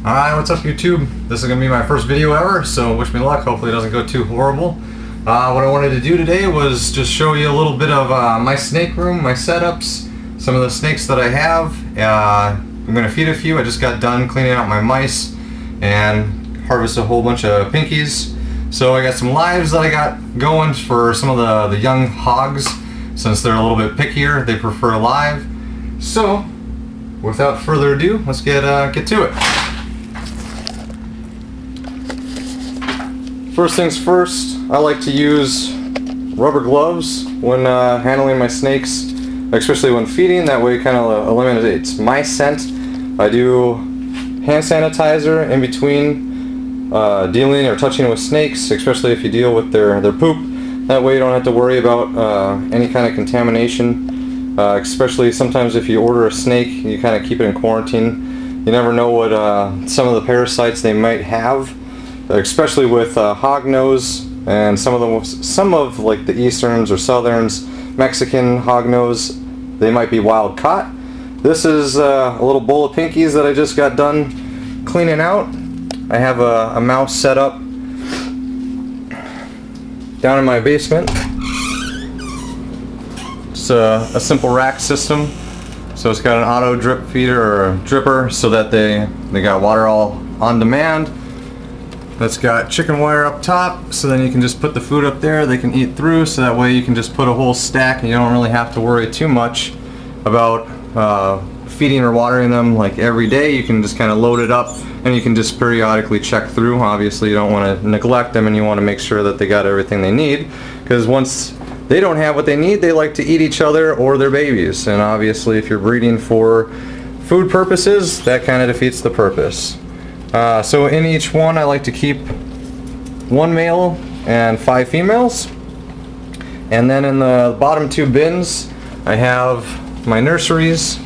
Hi, what's up YouTube? This is going to be my first video ever, so wish me luck. Hopefully it doesn't go too horrible. What I wanted to do today was just show you a little bit of my snake room, my setups, some of the snakes that I have. I'm going to feed a few. I just got done cleaning out my mice and harvest a whole bunch of pinkies. So I got some lives that I got going for some of the young hogs. Since they're a little bit pickier, they prefer live. So without further ado, let's get to it. First things first, I like to use rubber gloves when handling my snakes, especially when feeding. That way it kind of eliminates my scent. I do hand sanitizer in between dealing or touching with snakes, especially if you deal with their poop. That way you don't have to worry about any kind of contamination, especially sometimes if you order a snake, you kind of keep it in quarantine. You never know what some of the parasites they might have. Especially with Hognose and some of like the Easterns or Southerns, Mexican Hognose, they might be wild caught. This is a little bowl of pinkies that I just got done cleaning out. I have a mouse set up down in my basement. It's a simple rack system, so it's got an auto drip feeder or a dripper so that they got water all on demand. That's got chicken wire up top, so then you can just put the food up there, they can eat through, so that way you can just put a whole stack and you don't really have to worry too much about feeding or watering them like every day. You can just kind of load it up and you can just periodically check through. Obviously you don't want to neglect them and you want to make sure that they got everything they need, because once they don't have what they need, they like to eat each other or their babies, and obviously if you're breeding for food purposes, that kind of defeats the purpose. So in each one I like to keep 1 male and 5 females, and then in the bottom 2 bins I have my nurseries.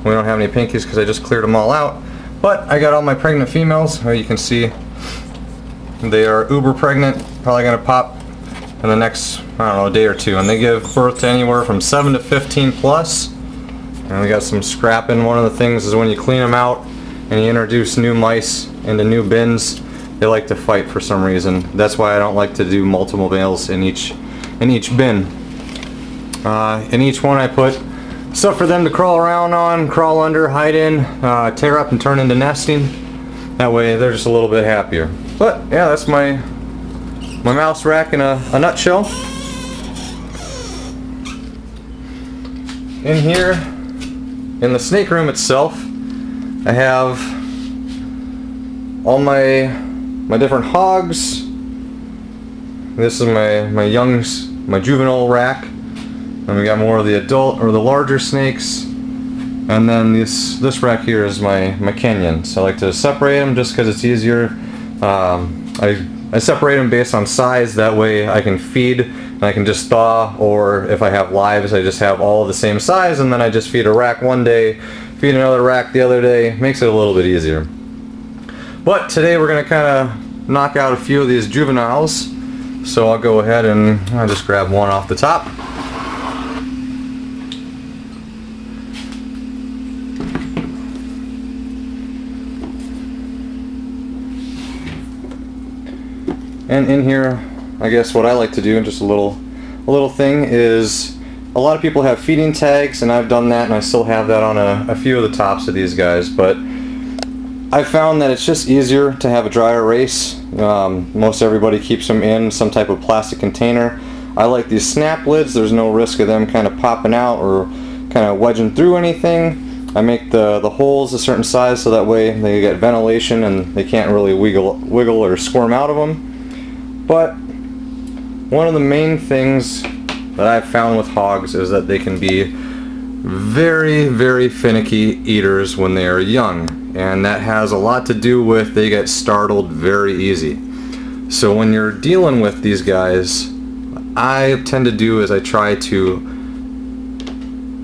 We don't have any pinkies because I just cleared them all out, but I got all my pregnant females. You can see they are uber pregnant, probably going to pop in the next, I don't know, a day or two, and they give birth to anywhere from 7 to 15 plus. And we got some scrapping. One of the things is when you clean them out and you introduce new mice into new bins, they like to fight for some reason. That's why I don't like to do multiple males in each bin. In each one I put stuff for them to crawl around on, crawl under, hide in, tear up and turn into nesting. That way they're just a little bit happier. But yeah, that's my mouse rack in a nutshell. In here, in the snake room itself, I have all my different hogs. This is my juvenile rack, and we got more of the adult or the larger snakes. And then this rack here is my Kenyan. So I like to separate them just because it's easier. I separate them based on size. That way I can feed and I can just thaw, or if I have lives, I just have all the same size, and then I just feed a rack one day, feed another rack the other day. Makes it a little bit easier. But today we're going to kind of knock out a few of these juveniles. So I'll go ahead and I'll just grab one off the top. And in here, I guess what I like to do, and just a little thing, is a lot of people have feeding tags, and I've done that, and I still have that on a few of the tops of these guys, but I found that it's just easier to have a dry erase. Most everybody keeps them in some type of plastic container. I like these snap lids. There's no risk of them kind of popping out or kind of wedging through anything. I make the holes a certain size so that way they get ventilation and they can't really wiggle or squirm out of them. But one of the main things that I've found with hogs is that they can be very, very finicky eaters when they are young, and that has a lot to do with they get startled very easy. So when you're dealing with these guys, I tend to do is I try to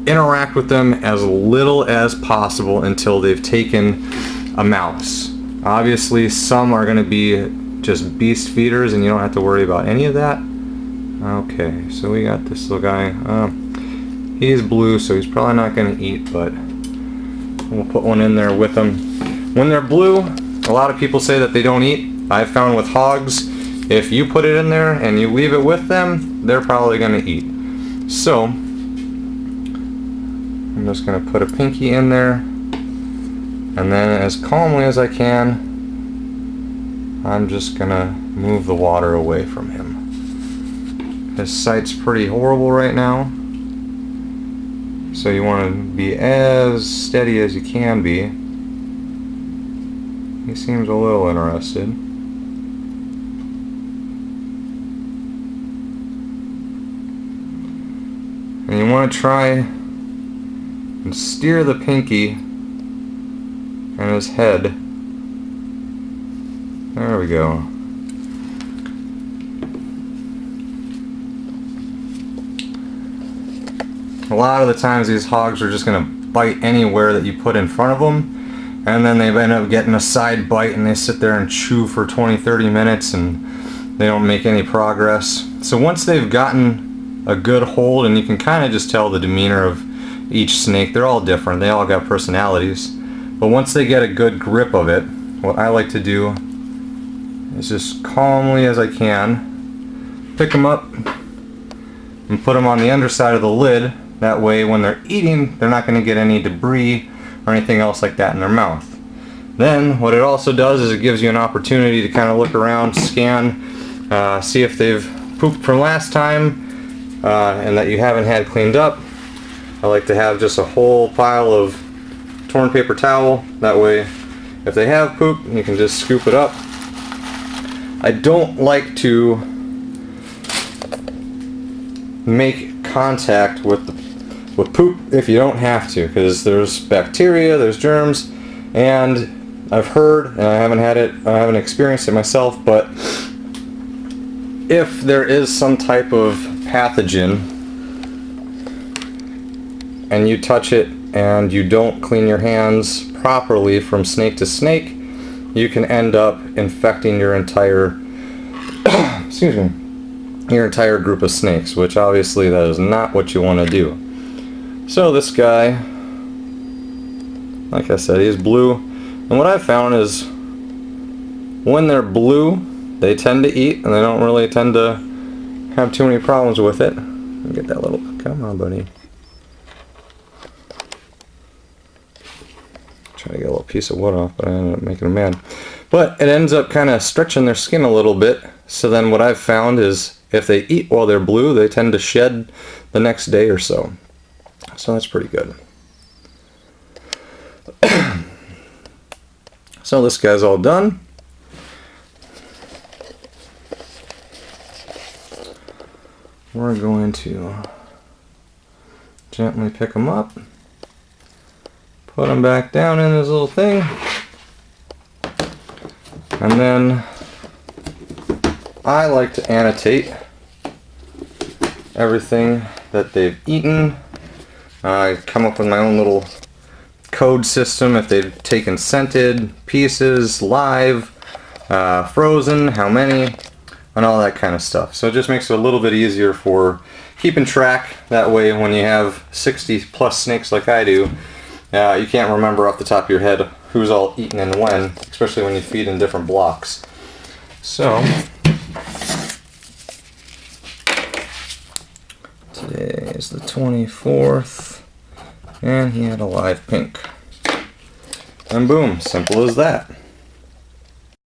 interact with them as little as possible until they've taken a mouse. Obviously some are going to be just beast feeders and you don't have to worry about any of that. Okay, so we got this little guy. He's blue, so he's probably not going to eat, but we'll put one in there with him. When they're blue, a lot of people say that they don't eat. I've found with hogs, if you put it in there and you leave it with them, they're probably going to eat. So, I'm just going to put a pinky in there, and then as calmly as I can, I'm just going to move the water away from him. His sight's pretty horrible right now, so you want to be as steady as you can be. He seems a little interested. And you want to try and steer the pinky and his head. There we go. A lot of the times these hogs are just going to bite anywhere that you put in front of them, and then they end up getting a side bite and they sit there and chew for 20-30 minutes and they don't make any progress. So once they've gotten a good hold, and you can kind of just tell the demeanor of each snake, they're all different, they all got personalities, but once they get a good grip of it, what I like to do is just calmly as I can pick them up and put them on the underside of the lid. That way when they're eating, they're not going to get any debris or anything else like that in their mouth. Then what it also does is it gives you an opportunity to kind of look around, scan, see if they've pooped from last time, and that you haven't had cleaned up. I like to have just a whole pile of torn paper towel. That way, if they have poop, you can just scoop it up. I don't like to make contact with poop if you don't have to, because there's bacteria, there's germs, and I've heard, and I haven't experienced it myself, but if there is some type of pathogen and you touch it and you don't clean your hands properly from snake to snake, you can end up infecting your entire excuse me, your entire group of snakes, which obviously that is not what you want to do. So this guy, like I said, he's blue, and what I've found is when they're blue, they tend to eat, and they don't really tend to have too many problems with it. Get that little, come on buddy. Try to get a little piece of wood off, but I ended up making them mad. But it ends up kind of stretching their skin a little bit, so then what I've found is if they eat while they're blue, they tend to shed the next day or so. So that's pretty good. So this guy's all done. We're going to gently pick him up, put him back down in his little thing, and then I like to annotate everything that they've eaten. I come up with my own little code system if they've taken scented, pieces, live, frozen, how many, and all that kind of stuff. So it just makes it a little bit easier for keeping track. That way when you have 60 plus snakes like I do, you can't remember off the top of your head who's all eaten and when, especially when you feed in different blocks. So today is the 24th, and he had a live pink. And boom, simple as that.